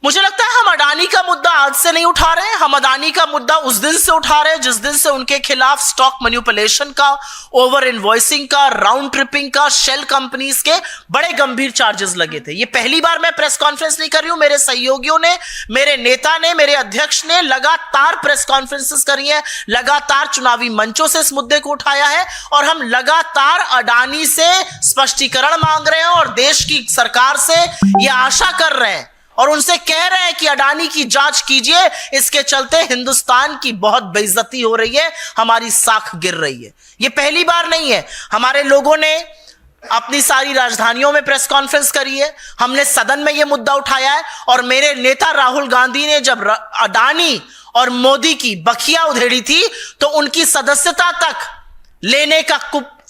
मुझे लगता है हम अडानी का मुद्दा आज से नहीं उठा रहे हैं, हम अडानी का मुद्दा उस दिन से उठा रहे हैं जिस दिन से उनके खिलाफ स्टॉक मैनिपुलेशन का, ओवर इनवॉइसिंग का, राउंड ट्रिपिंग का, शेल कंपनीज के बड़े गंभीर चार्जेस लगे थे। ये पहली बार मैं प्रेस कॉन्फ्रेंस नहीं कर रही हूं, मेरे सहयोगियों ने, मेरे नेता ने, मेरे अध्यक्ष ने लगातार प्रेस कॉन्फ्रेंसेस करी है, लगातार चुनावी मंचों से इस मुद्दे को उठाया है और हम लगातार अडानी से स्पष्टीकरण मांग रहे हैं और देश की सरकार से यह आशा कर रहे हैं और उनसे कह रहे हैं कि अडानी की जांच कीजिए, इसके चलते हिंदुस्तान की बहुत बेइज्जती हो रही है, हमारी साख गिर रही है। यह पहली बार नहीं है, हमारे लोगों ने अपनी सारी राजधानियों में प्रेस कॉन्फ्रेंस करी है, हमने सदन में यह मुद्दा उठाया है और मेरे नेता राहुल गांधी ने जब अडानी और मोदी की बखिया उधेड़ी थी तो उनकी सदस्यता तक लेने का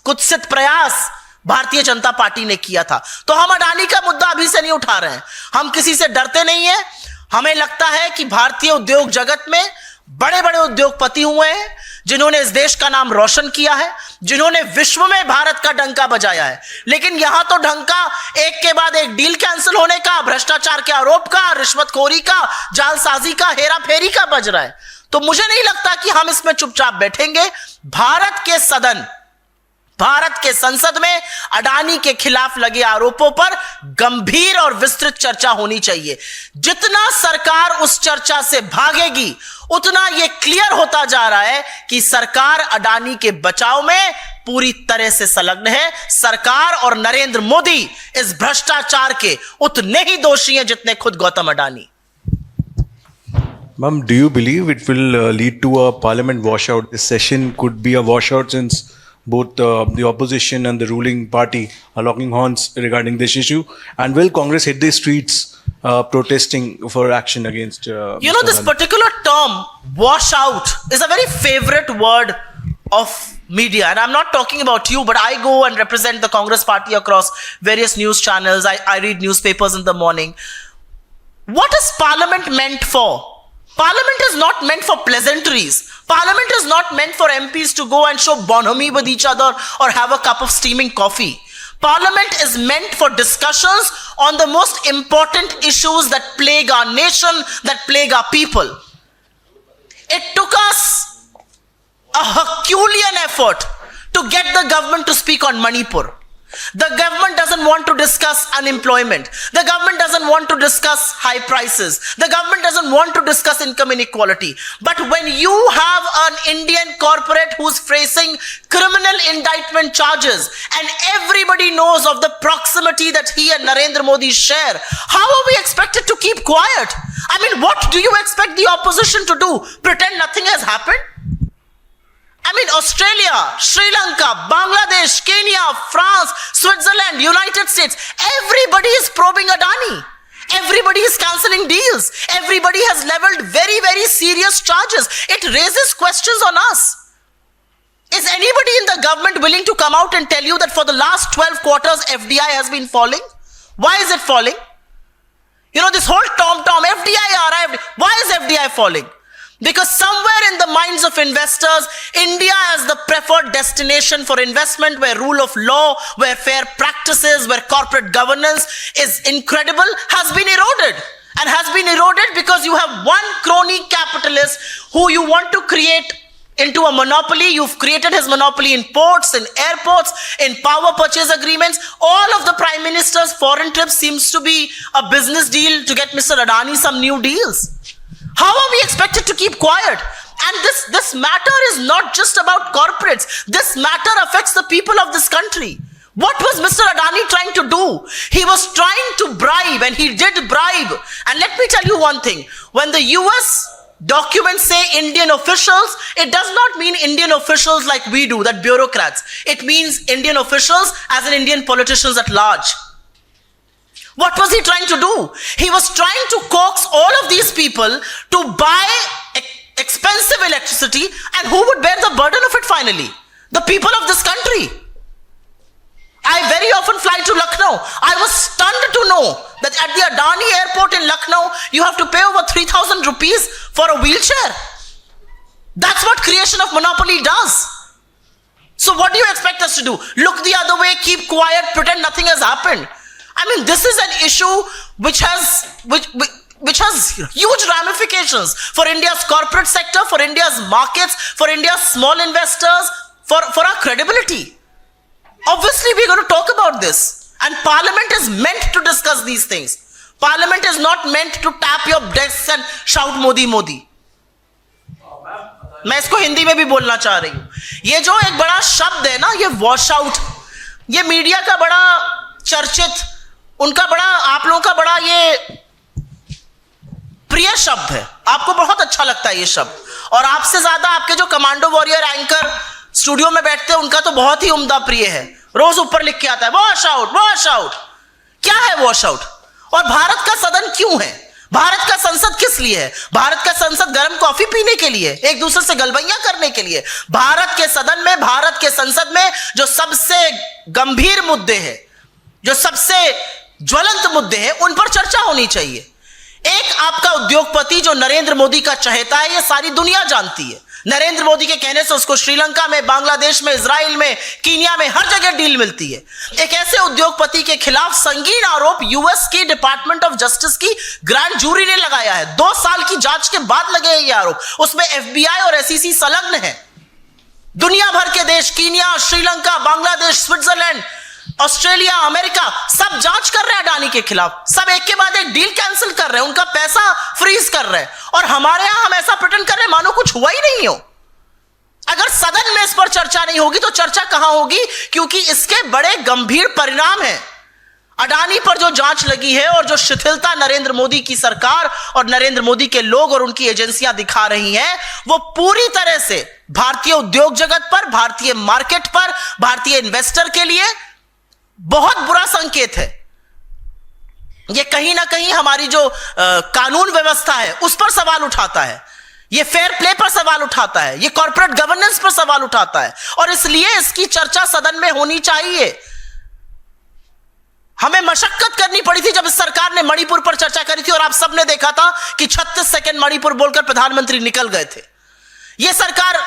कुत्सित प्रयास भारतीय जनता पार्टी ने किया था। तो हम अडानी का मुद्दा अभी से नहीं उठा रहे हैं, हम किसी से डरते नहीं हैं। हमें लगता है कि भारतीय उद्योग जगत में बड़े बड़े उद्योगपति हुए हैं जिन्होंने इस देश का नाम रोशन किया है, जिन्होंने विश्व में भारत का डंका बजाया है, लेकिन यहां तो डंका एक के बाद एक डील कैंसिल होने का, भ्रष्टाचार के आरोप का, रिश्वतखोरी का, जालसाजी का, हेरा फेरी का बज रहा है। तो मुझे नहीं लगता कि हम इसमें चुपचाप बैठेंगे। भारत के सदन, भारत के संसद में अडानी के खिलाफ लगे आरोपों पर गंभीर और विस्तृत चर्चा होनी चाहिए। जितना सरकार उस चर्चा से भागेगी उतना यह क्लियर होता जा रहा है कि सरकार अडानी के बचाव में पूरी तरह से संलग्न है। सरकार और नरेंद्र मोदी इस भ्रष्टाचार के उतने ही दोषी हैं जितने खुद Gautam Adani. Ma'am, do you believe it will lead to a parliament washout? This session could be a washout since both the opposition and the ruling party are locking horns regarding this issue. And will Congress hit the streets protesting for action against this particular term, washout, is a very favorite word of media. And I'm not talking about you, but I go and represent the Congress party across various news channels. I read newspapers in the morning. What is Parliament meant for? Parliament is not meant for pleasantries. Parliament is not meant for MPs to go and show bonhomie with each other or have a cup of steaming coffee. Parliament is meant for discussions on the most important issues that plague our nation, that plague our people. It took us a Herculean effort to get the government to speak on Manipur. The government doesn't want to discuss unemployment. The government doesn't want to discuss high prices. The government doesn't want to discuss income inequality. But when you have an Indian corporate who's facing criminal indictment charges and everybody knows of the proximity that he and Narendra Modi share, how are we expected to keep quiet? I mean, what do you expect the opposition to do? Pretend nothing has happened? I mean, Australia, Sri Lanka, Bangladesh, Kenya, France, Switzerland, United States, everybody is probing Adani. Everybody is cancelling deals. Everybody has leveled very, very serious charges. It raises questions on us. Is anybody in the government willing to come out and tell you that for the last 12 quarters, FDI has been falling? Why is it falling? This whole tom-tom, FDI arrived. Why is FDI falling? Because somewhere in the minds of investors, India as the preferred destination for investment, where rule of law, where fair practices, where corporate governance is incredible, has been eroded. And has been eroded because you have one crony capitalist who you want to create into a monopoly. You've created his monopoly in ports, in airports, in power purchase agreements. All of the Prime Minister's foreign trips seems to be a business deal to get Mr. Adani some new deals. How are we expected to keep quiet? And this matter is not just about corporates. This matter affects the people of this country. What was Mr. Adani trying to do? He was trying to bribe, and he did bribe. And let me tell you one thing. When the US documents say Indian officials, it does not mean Indian officials like we do, that bureaucrats. It means Indian officials as in Indian politicians at large. What was he trying to do? He was trying to coax all of these people to buy expensive electricity, and who would bear the burden of it finally? The people of this country. I very often fly to Lucknow. I was stunned to know that at the Adani airport in Lucknow, you have to pay over 3,000 rupees for a wheelchair. That's what creation of monopoly does. So what do you expect us to do? Look the other way, keep quiet, pretend nothing has happened? I mean, this is an issue which which has huge ramifications for India's corporate sector, for India's markets, for India's small investors, for our credibility. Obviously, we're going to talk about this. And Parliament is meant to discuss these things. Parliament is not meant to tap your desks and shout Modi, Modi. मैं इसको हिंदी में भी बोलना चाह रही हूं. ये जो एक बड़ा शब्द है ना, ये वॉश आउट, ये मीडिया का बड़ा चर्चित, उनका बड़ा, आप लोगों का बड़ा ये प्रिय शब्द है. आपको बहुत अच्छा लगता है ये शब्द, और आपसे ज्यादा आपके जो कमांडो वॉरियर एंकर स्टूडियो में बैठते हैं उनका तो बहुत ही उम्दा प्रिय है. रोज ऊपर लिख के आता है वॉश आउट, वॉश आउट. क्या है वॉश आउट? और भारत का सदन क्यों है? भारत का संसद किस लिए है? भारत का संसद गर्म कॉफी पीने के लिए, एक दूसरे से गलबैयां करने के लिए? भारत के सदन में, भारत के संसद में जो सबसे गंभीर मुद्दे हैं, जो सबसे ज्वलंत मुद्दे हैं, उन पर चर्चा होनी चाहिए. एक आपका उद्योगपति जो नरेंद्र मोदी का चहेता है, यह सारी दुनिया जानती है. नरेंद्र मोदी के कहने से उसको श्रीलंका में, बांग्लादेश में, इजराइल में, कीनिया में, हर जगह डील मिलती है. एक ऐसे उद्योगपति के खिलाफ संगीन आरोप यूएस की डिपार्टमेंट ऑफ जस्टिस की ग्रैंड जूरी ने लगाया है. 2 साल की जांच के बाद लगे हैं ये आरोप. उसमें एफबीआई और एसईसी संलग्न है. दुनिया भर के देश, Kenya, Sri Lanka, Bangladesh, Switzerland, Australia, America, सब जांच कर रहे हैं अडानी के खिलाफ. सब एक के बाद एक डील कैंसिल कर रहे हैं, उनका पैसा फ्रीज कर रहे हैं. और हमारे यहां हम ऐसा प्रिटेंड कर रहे हैं मानो कुछ हुआ ही नहीं हो. अगर सदन में इस पर चर्चा नहीं होगी तो चर्चा कहां होगी? क्योंकि इसके बड़े गंभीर परिणाम हैं. अडानी पर जो जांच लगी है और जो शिथिलता नरेंद्र मोदी की सरकार और नरेंद्र मोदी के लोग और उनकी एजेंसियां दिखा रही हैं, वो पूरी तरह से भारतीय उद्योग जगत पर, भारतीय मार्केट पर, भारतीय इन्वेस्टर के लिए बहुत बुरा संकेत है. यह कहीं ना कहीं हमारी जो कानून व्यवस्था है उस पर सवाल उठाता है. यह फेयर प्ले पर सवाल उठाता है. यह कॉर्पोरेट गवर्नेंस पर सवाल उठाता है. और इसलिए इसकी चर्चा सदन में होनी चाहिए. हमें मशक्कत करनी पड़ी थी जब इस सरकार ने मणिपुर पर चर्चा करी थी, और आप सबने देखा था कि 36 सेकंड मणिपुर बोलकर प्रधानमंत्री निकल गए थे. यह सरकार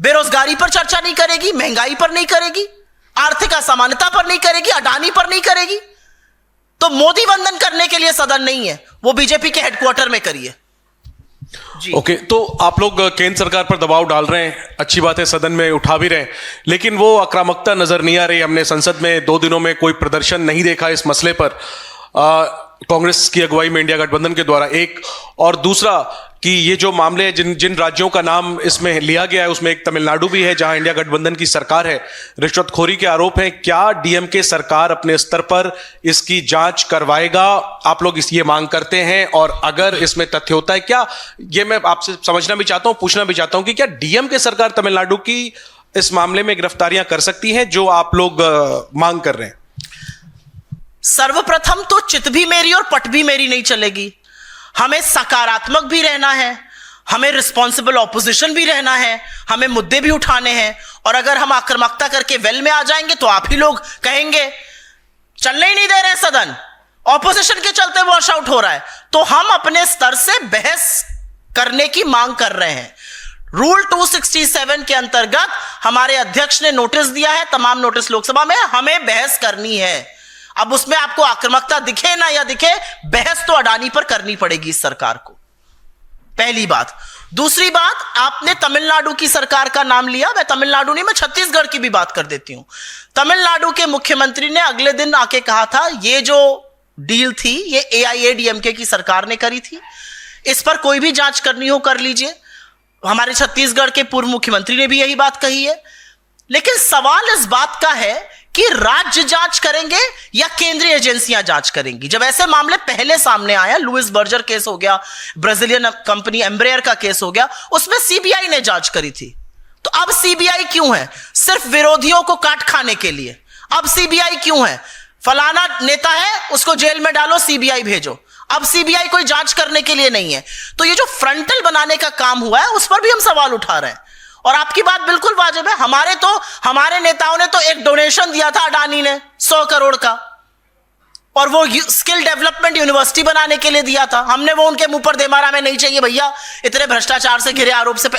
बेरोजगारी पर चर्चा नहीं करेगी, महंगाई पर नहीं करेगी, आर्थिक असमानता पर नहीं करेगी, अडानी पर नहीं करेगी. तो मोदी वंदन करने के लिए सदन नहीं है, वो बीजेपी के हेडक्वार्टर में करिए. ओके, तो आप लोग केंद्र सरकार पर दबाव डाल रहे हैं, अच्छी बात है, सदन में उठा भी रहे हैं, लेकिन वो आक्रामकता नजर नहीं आ रही. हमने संसद में 2 दिनों में कोई प्रदर्शन नहीं देखा इस मसले पर, कांग्रेस की अगुवाई में इंडिया गठबंधन के द्वारा. एक और दूसरा कि ये जो मामले जिन जिन राज्यों का नाम इसमें लिया गया है उसमें एक तमिलनाडु भी है जहां इंडिया गठबंधन की सरकार है. रिश्वतखोरी के आरोप हैं. क्या डीएमके सरकार अपने स्तर पर इसकी जांच करवाएगा? आप लोग ये मांग करते हैं, और अगर इसमें तथ्य होता है, क्या ये मैं आपसे समझना भी चाहता हूं, पूछना भी चाहता हूं कि क्या डीएमके सरकार तमिलनाडु की इस मामले में गिरफ्तारियां कर सकती है जो आप लोग मांग कर रहे हैं? सर्वप्रथम तो चित भी मेरी और पट भी मेरी नहीं चलेगी. हमें सकारात्मक भी रहना है, हमें रिस्पॉन्सिबल ऑपोजिशन भी रहना है, हमें मुद्दे भी उठाने हैं. और अगर हम आक्रामकता करके वेल में आ जाएंगे तो आप ही लोग कहेंगे चलने ही नहीं दे रहे सदन, ऑपोजिशन के चलते वॉश आउट हो रहा है. तो हम अपने स्तर से बहस करने की मांग कर रहे हैं. रूल 267 के अंतर्गत हमारे अध्यक्ष ने नोटिस दिया है, तमाम नोटिस लोकसभा में, हमें बहस करनी है. अब उसमें आपको आक्रामकता दिखे ना या दिखे, बहस तो अडानी पर करनी पड़ेगी इस सरकार को. पहली बात. दूसरी बात, आपने तमिलनाडु की सरकार का नाम लिया. मैं तमिलनाडु नहीं, मैं छत्तीसगढ़ की भी बात कर देती हूं. तमिलनाडु के मुख्यमंत्री ने अगले दिन आके कहा था ये जो डील थी ये एआईएडीएमके की सरकार ने करी थी, इस पर कोई भी जांच करनी हो कर लीजिए. हमारे छत्तीसगढ़ के पूर्व मुख्यमंत्री ने भी यही बात कही है. लेकिन सवाल इस बात का है कि राज्य जांच करेंगे या केंद्रीय एजेंसियां जांच करेंगी. जब ऐसे मामले पहले सामने आया, लुइस बर्जर केस हो गया, ब्राजीलियन कंपनी एम्ब्रेयर का केस हो गया, उसमें सीबीआई ने जांच करी थी. तो अब सीबीआई क्यों है? सिर्फ विरोधियों को काट खाने के लिए. अब सीबीआई क्यों है? फलाना नेता है उसको जेल में डालो, सीबीआई भेजो. अब सीबीआई कोई जांच करने के लिए नहीं है. तो ये जो फ्रंटल बनाने का काम हुआ है उस पर भी हम सवाल उठा रहे हैं. और आपकी बात बिल्कुल वाजिब है. हमारे नेताओं ने तो एक डोनेशन दिया था अडानी ने 100 करोड़ का, और वो स्किल डेवलपमेंट यूनिवर्सिटी बनाने के लिए दिया था. हमने वो उनके मुंह पर दे मारा, हमें नहीं चाहिए भैया, इतने भ्रष्टाचार से घिरे आरोप से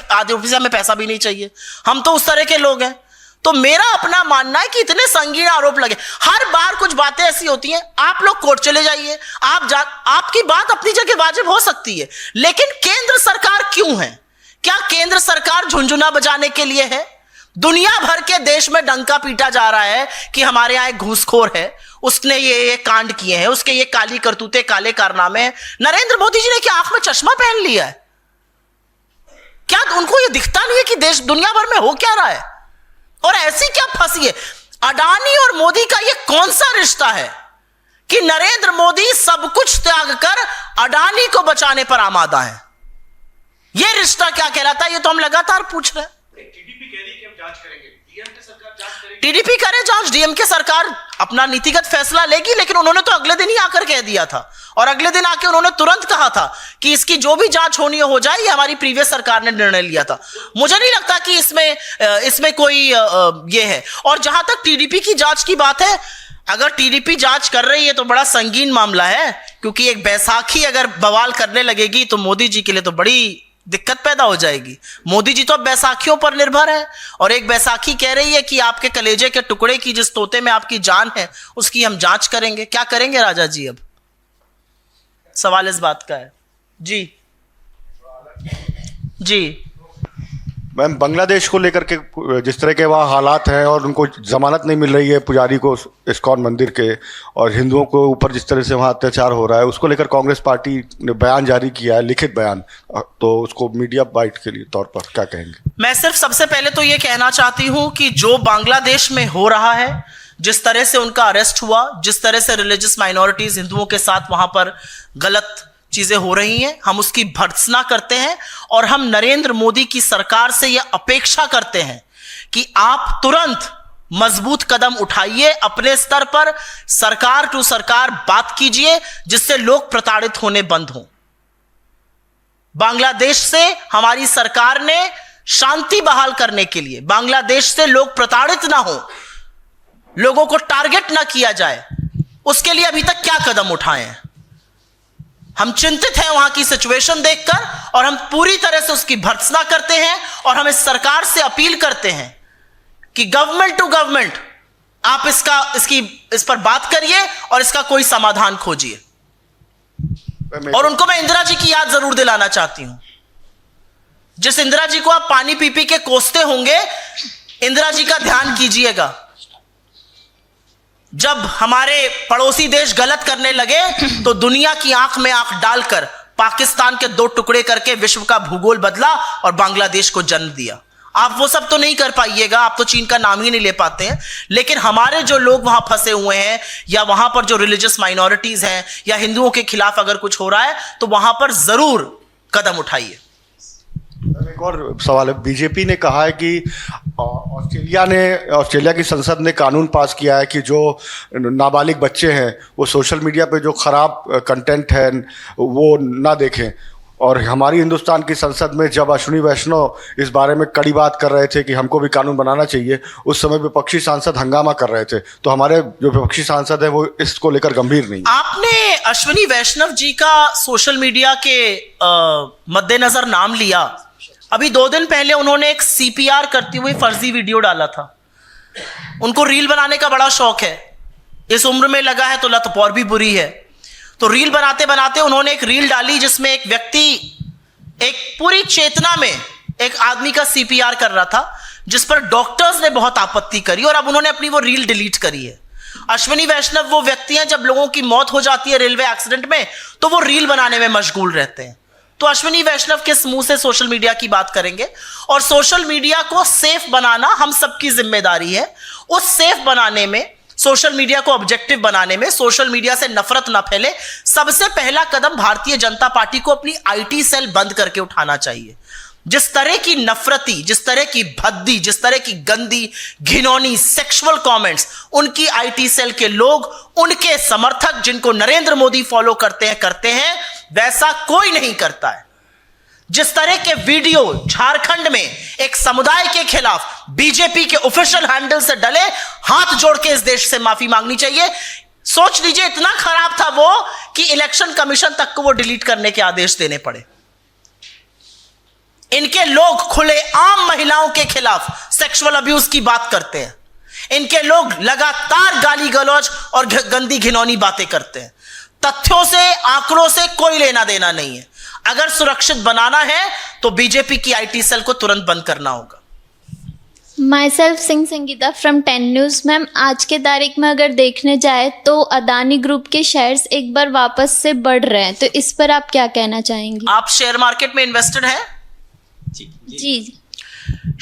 हमें पैसा भी नहीं चाहिए. हम तो उस तरह के लोग हैं. तो मेरा अपना मानना है कि इतने संगीन आरोप लगे, हर बार कुछ बातें ऐसी होती हैं, आप लोग कोर्ट चले जाइए, आपकी बात अपनी जगह वाजिब हो सकती है, लेकिन केंद्र सरकार क्यों है? क्या केंद्र सरकार झुंझुना बजाने के लिए है? दुनिया भर के देश में डंका पीटा जा रहा है कि हमारे यहां एक घूसखोर है, उसने ये कांड किए हैं, उसके ये काली करतूते, काले कारनामे हैं। नरेंद्र मोदी जी ने क्या आंख में चश्मा पहन लिया है? क्या उनको ये दिखता नहीं है कि देश दुनिया भर में हो क्या रहा है? और ऐसी क्या फंसी है? अडानी और मोदी का ये कौन सा रिश्ता है कि नरेंद्र मोदी सब कुछ त्याग कर अडानी को बचाने पर आमादा है? ये रिश्ता क्या कहलाता है? ये तो हम लगातार पूछ रहे हैं। टीडीपी कह रही है कि हम जांच करेंगे, डीएमके सरकार जांच करेगी। टीडीपी करे जांच, डीएमके सरकार अपना नीतिगत फैसला लेगी, लेकिन उन्होंने तो अगले दिन ही आकर कह दिया था, और अगले दिन आके उन्होंने तुरंत कहा था कि इसकी जो भी जांच होनी हो जाए, ये हमारी प्रीवियस सरकार ने निर्णय लिया था। मुझे नहीं लगता कि इसमें कोई ये है। और जहां तक टीडीपी की जांच की बात है, अगर टीडीपी जांच कर रही है तो बड़ा संगीन मामला है, क्योंकि एक बैसाखी अगर बवाल करने लगेगी तो मोदी जी के लिए तो बड़ी दिक्कत पैदा हो जाएगी। मोदी जी तो अब बैसाखियों पर निर्भर है, और एक बैसाखी कह रही है कि आपके कलेजे के टुकड़े की, जिस तोते में आपकी जान है, उसकी हम जांच करेंगे। क्या करेंगे राजा जी? अब सवाल इस बात का है। जी जी मैम, बांग्लादेश को लेकर के जिस तरह के वहाँ हालात हैं और उनको जमानत नहीं मिल रही है पुजारी को इस्कॉन मंदिर के, और हिंदुओं को ऊपर जिस तरह से वहाँ अत्याचार हो रहा है, उसको लेकर कांग्रेस पार्टी ने बयान जारी किया है, लिखित बयान, तो उसको मीडिया बाइट के लिए तौर पर क्या कहेंगे? मैं सिर्फ सबसे पहले तो ये कहना चाहती हूं कि जो बांग्लादेश में हो रहा है, जिस तरह से उनका अरेस्ट हुआ, जिस तरह से रिलीजियस माइनॉरिटीज हिंदुओं के साथ वहां पर गलत चीजें हो रही हैं, हम उसकी भर्त्सना करते हैं, और हम नरेंद्र मोदी की सरकार से यह अपेक्षा करते हैं कि आप तुरंत मजबूत कदम उठाइए, अपने स्तर पर सरकार टू सरकार बात कीजिए, जिससे लोग प्रताड़ित होने बंद हों। बांग्लादेश से हमारी सरकार ने शांति बहाल करने के लिए, बांग्लादेश से लोग प्रताड़ित ना हो, लोगों को टारगेट ना किया जाए, उसके लिए अभी तक क्या कदम उठाए हैं? हम चिंतित हैं वहां की सिचुएशन देखकर, और हम पूरी तरह से उसकी भर्त्सना करते हैं, और हम इस सरकार से अपील करते हैं कि गवर्नमेंट टू गवर्नमेंट आप इस पर बात करिए और इसका कोई समाधान खोजिए। और उनको मैं इंदिरा जी की याद जरूर दिलाना चाहती हूं। जिस इंदिरा जी को आप पानी पी पी के कोसते होंगे, इंदिरा जी का ध्यान कीजिएगा। जब हमारे पड़ोसी देश गलत करने लगे तो दुनिया की आंख में आंख डालकर पाकिस्तान के 2 टुकड़े करके विश्व का भूगोल बदला और बांग्लादेश को जन्म दिया। आप वो सब तो नहीं कर पाइएगा, आप तो चीन का नाम ही नहीं ले पाते हैं, लेकिन हमारे जो लोग वहां फंसे हुए हैं, या वहां पर जो रिलीजियस माइनॉरिटीज हैं, या हिंदुओं के खिलाफ अगर कुछ हो रहा है, तो वहां पर जरूर कदम उठाइए। एक और सवाल है, बीजेपी ने कहा है कि ऑस्ट्रेलिया की संसद ने कानून पास किया है कि जो नाबालिग बच्चे हैं वो सोशल मीडिया पे जो खराब कंटेंट है वो ना देखें, और हमारी हिंदुस्तान की संसद में जब अश्विनी वैष्णव इस बारे में कड़ी बात कर रहे थे कि हमको भी कानून बनाना चाहिए, उस समय विपक्षी सांसद हंगामा कर रहे थे, तो हमारे जो विपक्षी सांसद है वो इसको लेकर गंभीर नहीं। आपने अश्विनी वैष्णव जी का सोशल मीडिया के मद्देनजर नाम लिया। अभी 2 दिन पहले उन्होंने एक सीपीआर करती हुई फर्जी वीडियो डाला था। उनको रील बनाने का बड़ा शौक है, इस उम्र में लगा है तो लत और भी बुरी है। तो रील बनाते बनाते उन्होंने एक रील डाली जिसमें एक व्यक्ति एक पूरी चेतना में एक आदमी का सीपीआर कर रहा था, जिस पर डॉक्टर्स ने बहुत आपत्ति करी, और अब उन्होंने अपनी वो रील डिलीट करी है। अश्विनी वैष्णव वो व्यक्ति हैं, जब लोगों की मौत हो जाती है रेलवे एक्सीडेंट में तो वो रील बनाने में मशगूल रहते हैं। तो अश्विनी वैष्णव किस मुंह से सोशल मीडिया की बात करेंगे? और सोशल मीडिया को सेफ बनाना हम सबकी जिम्मेदारी है। उस सेफ बनाने में, सोशल मीडिया को ऑब्जेक्टिव बनाने में, सोशल मीडिया से नफरत ना फैले, सबसे पहला कदम भारतीय जनता पार्टी को अपनी आईटी सेल बंद करके उठाना चाहिए। जिस तरह की नफरती, जिस तरह की भद्दी, जिस तरह की गंदी घिनौनी सेक्सुअल कमेंट्स उनकी आईटी सेल के लोग, उनके समर्थक जिनको नरेंद्र मोदी फॉलो करते हैं, वैसा कोई नहीं करता है। जिस तरह के वीडियो झारखंड में एक समुदाय के खिलाफ बीजेपी के ऑफिशियल हैंडल से डले, हाथ जोड़ के इस देश से माफी मांगनी चाहिए। सोच लीजिए, इतना खराब था वो कि इलेक्शन कमीशन तक को वो डिलीट करने के आदेश देने पड़े। इनके लोग खुले आम महिलाओं के खिलाफ सेक्सुअल अब्यूज की बात करते हैं, इनके लोग लगातार गाली गलौज और गंदी घिनौनी बातें करते हैं। तथ्यों से, आंकड़ों से कोई लेना देना नहीं है। अगर सुरक्षित बनाना है तो बीजेपी की आईटी सेल को तुरंत बंद करना होगा। My self Singh Sangeeta from 10 news. Ma'am, आज के तारीख में अगर देखने जाए तो अदानी ग्रुप के शेयर्स एक बार वापस से बढ़ रहे हैं, तो इस पर आप क्या कहना चाहेंगे? आप शेयर मार्केट में इन्वेस्टेड हैं? जी।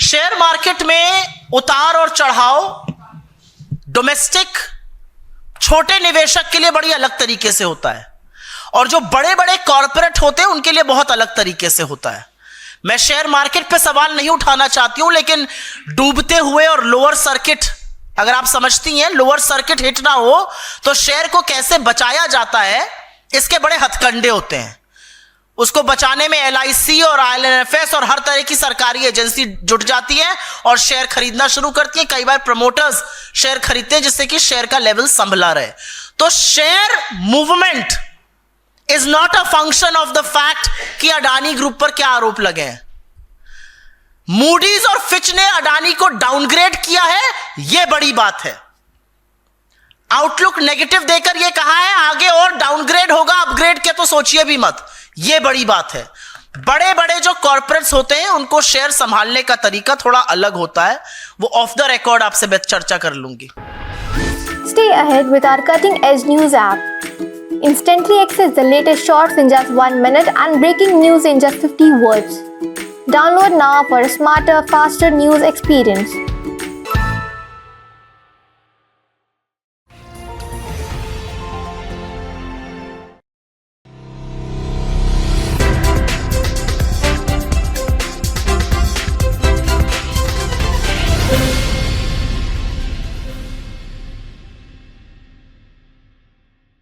शेयर मार्केट में उतार और चढ़ाव डोमेस्टिक छोटे निवेशक के लिए बड़ी अलग तरीके से होता है, और जो बड़े बड़े कॉर्पोरेट होते हैं उनके लिए बहुत अलग तरीके से होता है। मैं शेयर मार्केट पे सवाल नहीं उठाना चाहती हूं, लेकिन डूबते हुए और लोअर सर्किट, अगर आप समझती हैं लोअर सर्किट हिट ना हो तो शेयर को कैसे बचाया जाता है, इसके बड़े हथकंडे होते हैं। उसको बचाने में LIC और IL&FS और हर तरह की सरकारी एजेंसी जुट जाती है और शेयर खरीदना शुरू करती है। कई बार प्रमोटर्स शेयर खरीदते हैं जिससे कि शेयर का लेवल संभला रहे। तो share movement is not a function of the fact कि अडानी ग्रुप पर क्या आरोप लगे हैं। मूडीज और फिच ने अडानी को डाउनग्रेड किया है, यह बड़ी बात है। आउटलुक नेगेटिव देकर यह कहा है आगे और डाउनग्रेड होगा, अपग्रेड के तो सोचिए भी मत, यह बड़ी बात है। बड़े बड़े जो कॉर्पोरेट्स होते हैं उनको शेयर संभालने का तरीका थोड़ा अलग होता है, वो ऑफ द रिकॉर्ड आपसे चर्चा कर लूंगी। Stay ahead with our cutting edge news app. Instantly access the latest shorts in just 1 minute and breaking news in just 50 words. Download now for a smarter, faster news experience.